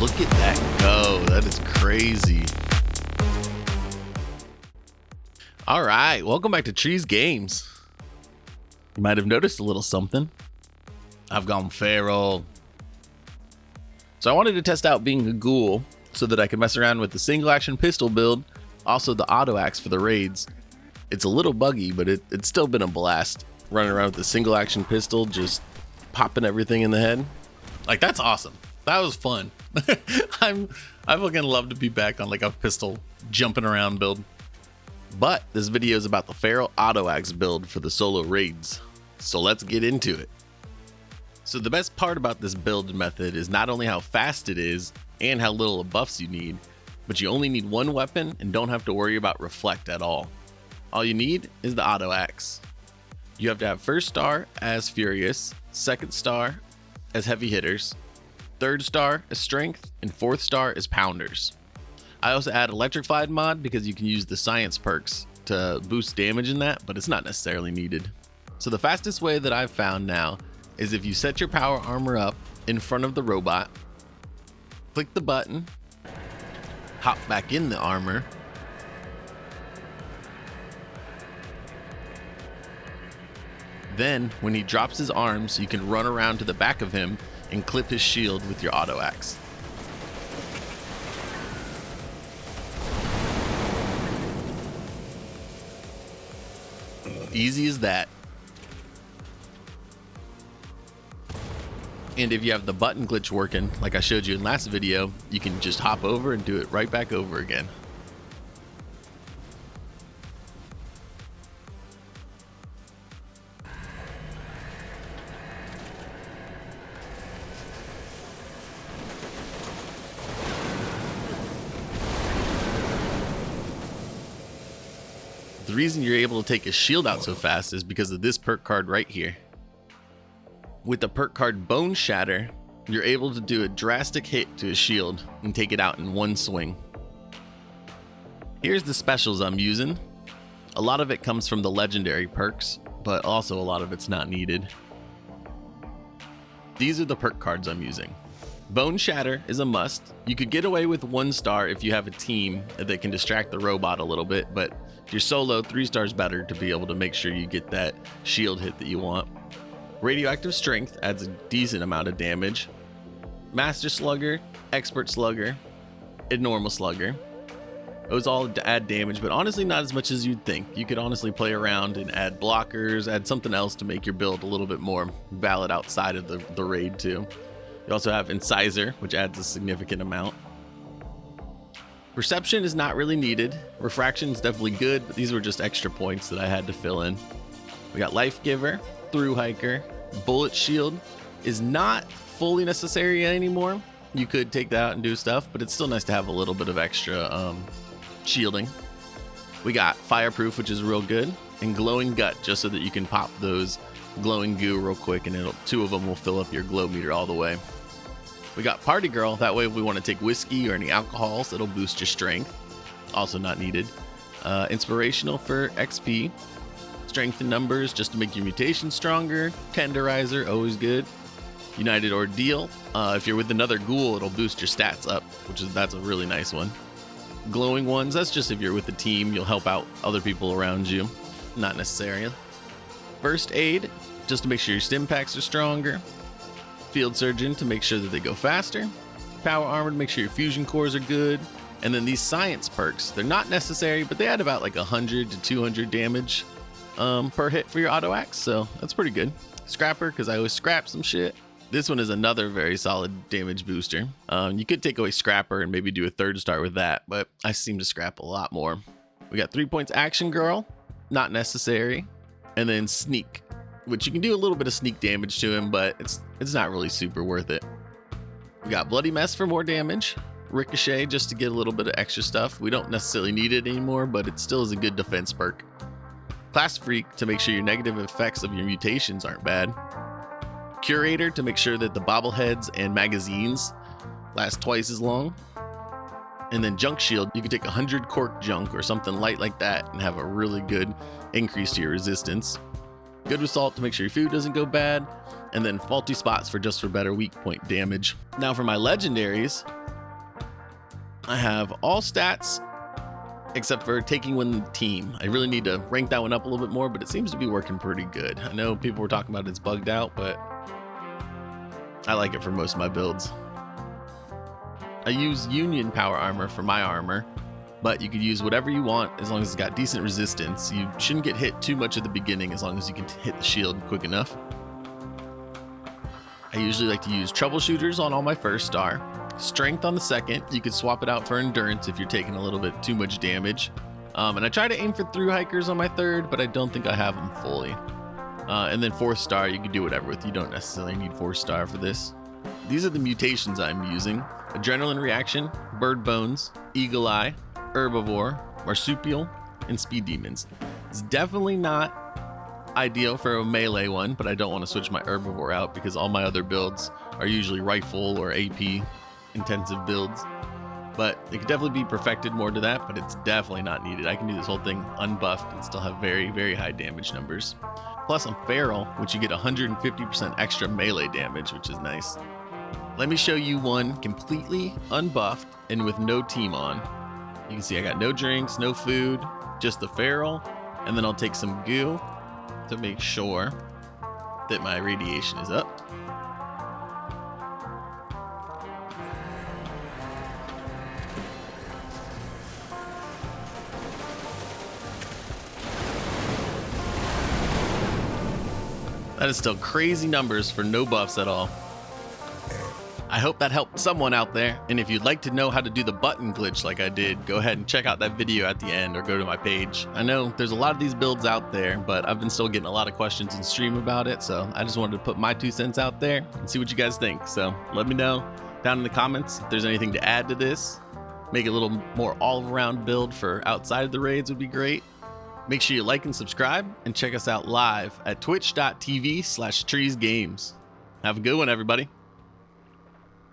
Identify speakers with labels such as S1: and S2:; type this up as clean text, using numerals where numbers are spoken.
S1: Look at that go. That is crazy. All right, welcome back to Trees Games. You might have noticed a little something. I've gone feral. So I wanted to test out being a ghoul so that I could mess around with the single action pistol build, also the auto axe for the raids. It's a little buggy, but it's still been a blast running around with the single action pistol, just popping everything in the head. Like, that's awesome. That was fun. I fucking love to be back on like a pistol jumping around build. But this video is about the feral auto axe build for the solo raids. So let's get into it. So the best part about this build method is not only how fast it is and how little buffs you need, but you only need one weapon and don't have to worry about reflect at all. All you need is the auto axe. You have to have first star as furious, second star as heavy hitters, third star as strength, and fourth star as pounders. I also add electrified mod because you can use the science perks to boost damage in that, but it's not necessarily needed. So the fastest way that I've found now is if you set your power armor up in front of the robot, click the button, hop back in the armor, then when he drops his arms, you can run around to the back of him and clip his shield with your auto axe. Easy as that. And if you have the button glitch working, like I showed you in last video, you can just hop over and do it right back over again. The reason you're able to take his shield out so fast is because of this perk card right here. With the perk card Bone Shatter, you're able to do a drastic hit to his shield and take it out in one swing. Here's the specials I'm using. A lot of it comes from the legendary perks, but also a lot of it's not needed. These are the perk cards I'm using. Bone Shatter is a must. You could get away with 1 star if you have a team that can distract the robot a little bit, but if you're solo, 3 stars better to be able to make sure you get that shield hit that you want. Radioactive Strength adds a decent amount of damage. Master Slugger, Expert Slugger, and Normal Slugger. Those all add damage, but honestly not as much as you'd think. You could honestly play around and add blockers, add something else to make your build a little bit more valid outside of the raid too. You also have Incisor, which adds a significant amount. Perception is not really needed. Refraction is definitely good, but these were just extra points that I had to fill in. We got Life Giver, Through Hiker. Bullet Shield is not fully necessary anymore. You could take that out and do stuff, but it's still nice to have a little bit of extra shielding. We got Fireproof, which is real good, and Glowing Gut, just so that you can pop those glowing goo real quick, and 2 of them will fill up your glow meter all the way. We got Party Girl. That way if we want to take whiskey or any alcohols, it'll boost your strength. Also not needed. Inspirational for XP. Strength in numbers just to make your mutation stronger. Tenderizer, always good. United Ordeal. If you're with another ghoul, it'll boost your stats up, that's a really nice one. Glowing Ones, that's just if you're with the team, you'll help out other people around you. Not necessary. First Aid, just to make sure your stim packs are stronger. Field Surgeon to make sure that they go faster. Power Armor to make sure your fusion cores are good. And then these science perks, they're not necessary, but they add about like 100 to 200 damage per hit for your auto axe, so that's pretty good. Scrapper, because I always scrap some shit. This one is another very solid damage booster. You could take away Scrapper and maybe do a 3rd star with that, but I seem to scrap a lot more. We got 3 points Action Girl, not necessary. And then Sneak, which you can do a little bit of sneak damage to him, but it's not really super worth it. We got Bloody Mess for more damage. Ricochet just to get a little bit of extra stuff. We don't necessarily need it anymore, but it still is a good defense perk. Class Freak to make sure your negative effects of your mutations aren't bad. Curator to make sure that the bobbleheads and magazines last twice as long. And then Junk Shield, you can take 100 cork junk or something light like that and have a really good increase to your resistance. Good with Salt to make sure your food doesn't go bad. And then Faulty Spots for better weak point damage. Now for my legendaries, I have all stats except for taking one team. I really need to rank that one up a little bit more, but it seems to be working pretty good. I know people were talking about it's bugged out, but I like it for most of my builds. I use Union power armor for my armor, but you could use whatever you want as long as it's got decent resistance. You shouldn't get hit too much at the beginning as long as you can hit the shield quick enough. I usually like to use troubleshooters on all my first star. Strength on the second. You could swap it out for endurance if you're taking a little bit too much damage. And I try to aim for through hikers on my third, but I don't think I have them fully. And then fourth star, you can do whatever with. You don't necessarily need 4-star for this. These are the mutations I'm using: Adrenaline Reaction, Bird Bones, Eagle Eye, Herbivore, Marsupial, and Speed Demons. It's definitely not ideal for a melee one, but I don't want to switch my Herbivore out because all my other builds are usually rifle or AP intensive builds. But it could definitely be perfected more to that, but it's definitely not needed. I can do this whole thing unbuffed and still have very, very high damage numbers. Plus I'm feral, which you get 150% extra melee damage, which is nice. Let me show you one completely unbuffed and with no team on. You can see I got no drinks, no food, just the feral, and then I'll take some goo to make sure that my radiation is up. That is still crazy numbers for no buffs at all. I hope that helped someone out there, and if you'd like to know how to do the button glitch like I did, go ahead and check out that video at the end or go to my page. I know there's a lot of these builds out there, but I've been still getting a lot of questions in stream about it, so I just wanted to put my 2 cents out there and see what you guys think. So let me know down in the comments if there's anything to add to this. Make it a little more all-around build for outside of the raids would be great. Make sure you like and subscribe, and check us out live at twitch.tv/treesgames. Have a good one, everybody.